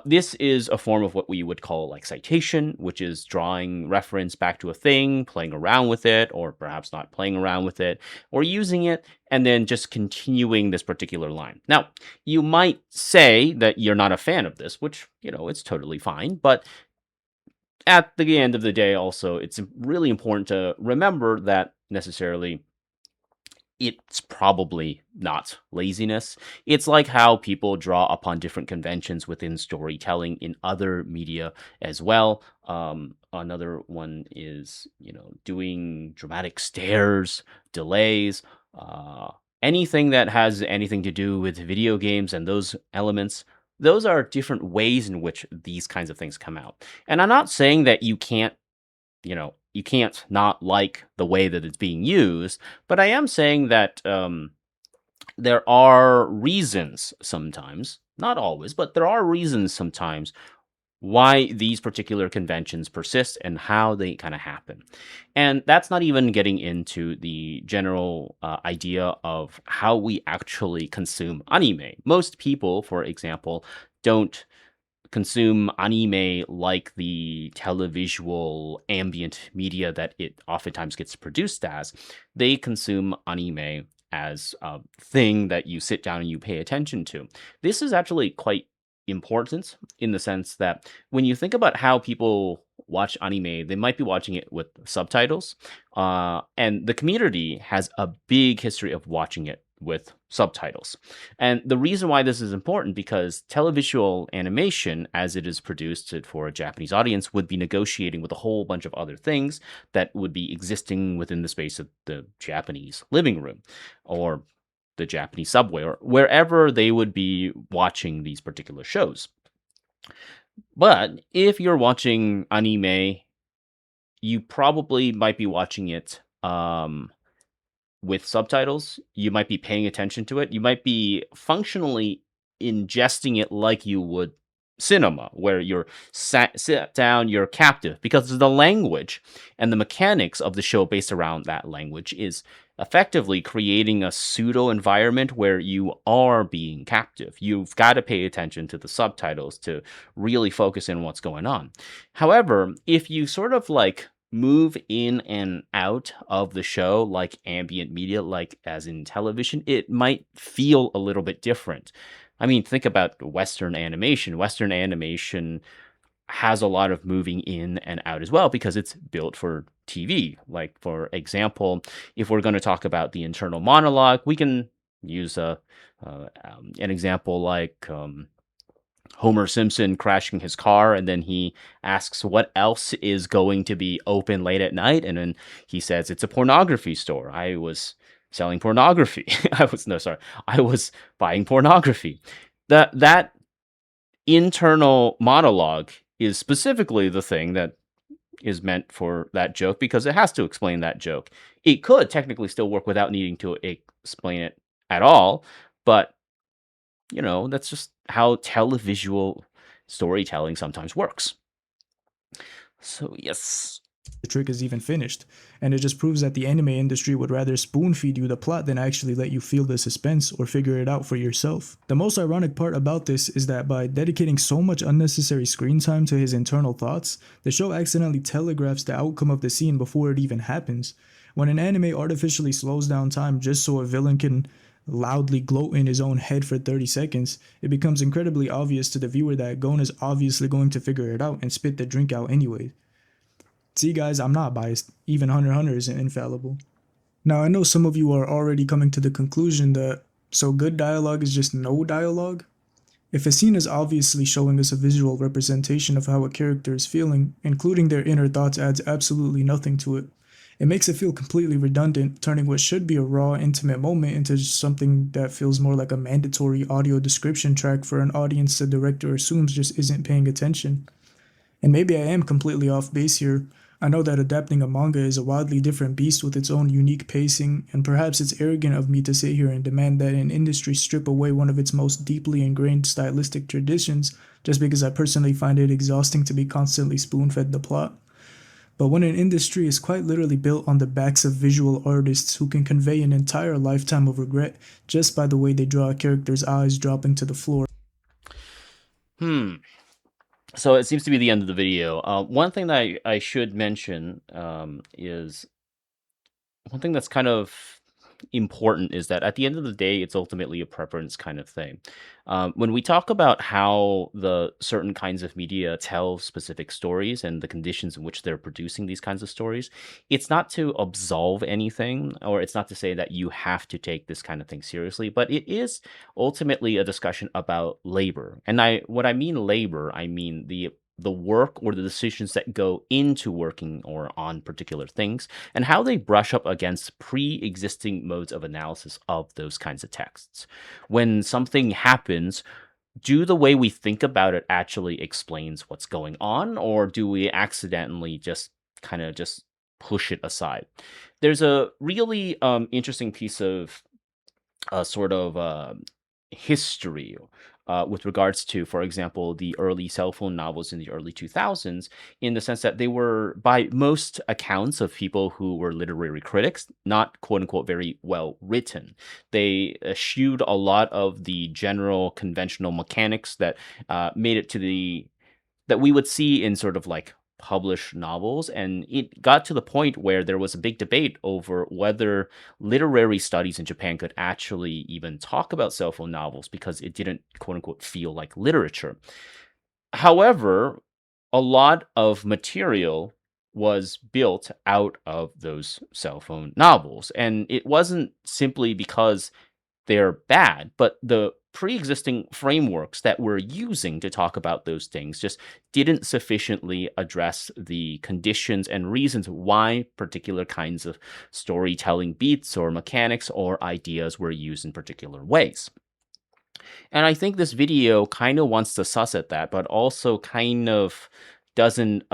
This is a form of what we would call like citation, which is drawing reference back to a thing, playing around with it, or perhaps not playing around with it, or using it, and then just continuing this particular line. Now, you might say that you're not a fan of this, which, it's totally fine, but at the end of the day, also, it's really important to remember that necessarily it's probably not laziness. It's like how people draw upon different conventions within storytelling in other media as well. Another one is, doing dramatic stares, delays, anything that has anything to do with video games and those elements, those are different ways in which these kinds of things come out. And I'm not saying that you can't not like the way that it's being used, but I am saying that there are reasons sometimes, not always, but there are reasons sometimes why these particular conventions persist and how they kind of happen. And that's not even getting into the general idea of how we actually consume anime. Most people, for example, don't consume anime like the televisual ambient media that it oftentimes gets produced as. They consume anime as a thing that you sit down and you pay attention to. This is actually quite important in the sense that when you think about how people watch anime, they might be watching it with subtitles. And the community has a big history of watching it with subtitles. And the reason why this is important because televisual animation, as it is produced for a Japanese audience, would be negotiating with a whole bunch of other things that would be existing within the space of the Japanese living room or the Japanese subway or wherever they would be watching these particular shows. But if you're watching anime, you probably might be watching it with subtitles. You might be paying attention to it. You might be functionally ingesting it like you would cinema, where you're sit down, you're captive, because the language and the mechanics of the show based around that language is effectively creating a pseudo environment where you are being captive. You've got to pay attention to the subtitles to really focus in what's going on. However, if you sort of like move in and out of the show like ambient media, like as in television, it might feel a little bit different. I mean, think about Western animation. Western animation has a lot of moving in and out as well because it's built for TV. Like, for example, if we're going to talk about the internal monologue, we can use an example like Homer Simpson crashing his car, and then he asks what else is going to be open late at night, and then he says it's a pornography store. I was selling pornography. I was buying pornography. That internal monologue is specifically the thing that is meant for that joke because it has to explain that joke. It could technically still work without needing to explain it at all, but that's just how televisual storytelling sometimes works. So, yes. The trick is even finished, and it just proves that the anime industry would rather spoon feed you the plot than actually let you feel the suspense or figure it out for yourself. The most ironic part about this is that by dedicating so much unnecessary screen time to his internal thoughts, the show accidentally telegraphs the outcome of the scene before it even happens. When an anime artificially slows down time just so a villain can loudly gloat in his own head for 30 seconds, it becomes incredibly obvious to the viewer that Gon is obviously going to figure it out and spit the drink out anyway. See guys, I'm not biased. Even Hunter x Hunter isn't infallible. Now I know some of you are already coming to the conclusion that, so good dialogue is just no dialogue? If a scene is obviously showing us a visual representation of how a character is feeling, including their inner thoughts adds absolutely nothing to it. It makes it feel completely redundant, turning what should be a raw, intimate moment into something that feels more like a mandatory audio description track for an audience the director assumes just isn't paying attention. And maybe I am completely off base here. I know that adapting a manga is a wildly different beast with its own unique pacing, and perhaps it's arrogant of me to sit here and demand that an industry strip away one of its most deeply ingrained stylistic traditions just because I personally find it exhausting to be constantly spoon-fed the plot. But when an industry is quite literally built on the backs of visual artists who can convey an entire lifetime of regret just by the way they draw a character's eyes dropping to the floor. So it seems to be the end of the video. One thing that I should mention is one thing that's kind of important is that at the end of the day, it's ultimately a preference kind of thing. When we talk about how the certain kinds of media tell specific stories and the conditions in which they're producing these kinds of stories, it's not to absolve anything, or it's not to say that you have to take this kind of thing seriously, but it is ultimately a discussion about labor. And what I mean labor, I mean the the work or the decisions that go into working or on particular things, and how they brush up against pre-existing modes of analysis of those kinds of texts. When something happens, do the way we think about it actually explains what's going on, or do we accidentally just kind of just push it aside? There's a really interesting piece of sort of history with regards to, for example, the early cell phone novels in the early 2000s, in the sense that they were, by most accounts of people who were literary critics, not quote unquote very well written. They eschewed a lot of the general conventional mechanics that made it to the that we would see in sort of like published novels. And it got to the point where there was a big debate over whether literary studies in Japan could actually even talk about cell phone novels because it didn't quote unquote feel like literature. However, a lot of material was built out of those cell phone novels. And it wasn't simply because they're bad, but the pre-existing frameworks that we're using to talk about those things just didn't sufficiently address the conditions and reasons why particular kinds of storytelling beats or mechanics or ideas were used in particular ways. And I think this video kind of wants to suss at that, but also kind of doesn't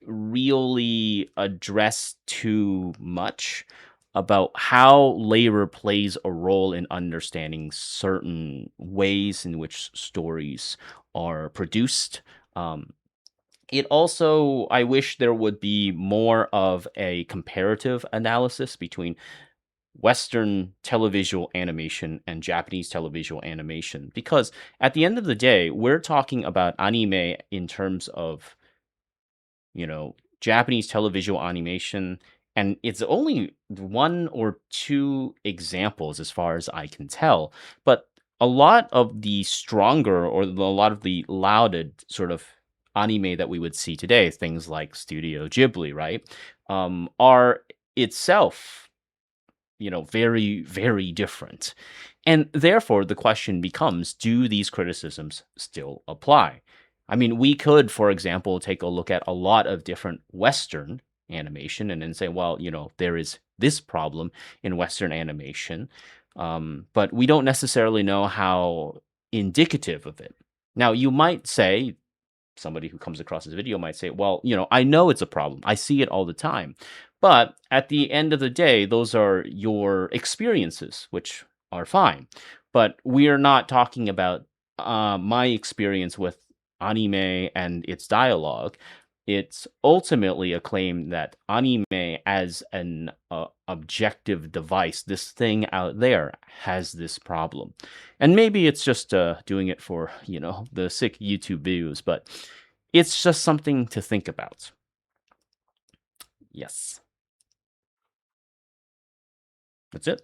really address too much about how labor plays a role in understanding certain ways in which stories are produced. It also, I wish there would be more of a comparative analysis between Western televisual animation and Japanese televisual animation, because at the end of the day, we're talking about anime in terms of, Japanese televisual animation, and it's only one or two examples as far as I can tell. But a lot of the stronger or a lot of the lauded sort of anime that we would see today, things like Studio Ghibli, right, are itself, very, very different. And therefore, the question becomes, do these criticisms still apply? I mean, we could, for example, take a look at a lot of different Western animation and then say, well, there is this problem in Western animation, but we don't necessarily know how indicative of it. Now, you might say, somebody who comes across this video might say, well, I know it's a problem. I see it all the time. But at the end of the day, those are your experiences, which are fine. But we are not talking about my experience with anime and its dialogue. It's ultimately a claim that anime as an objective device, this thing out there, has this problem. And maybe it's just doing it for, the sick YouTube views, but it's just something to think about. Yes. That's it.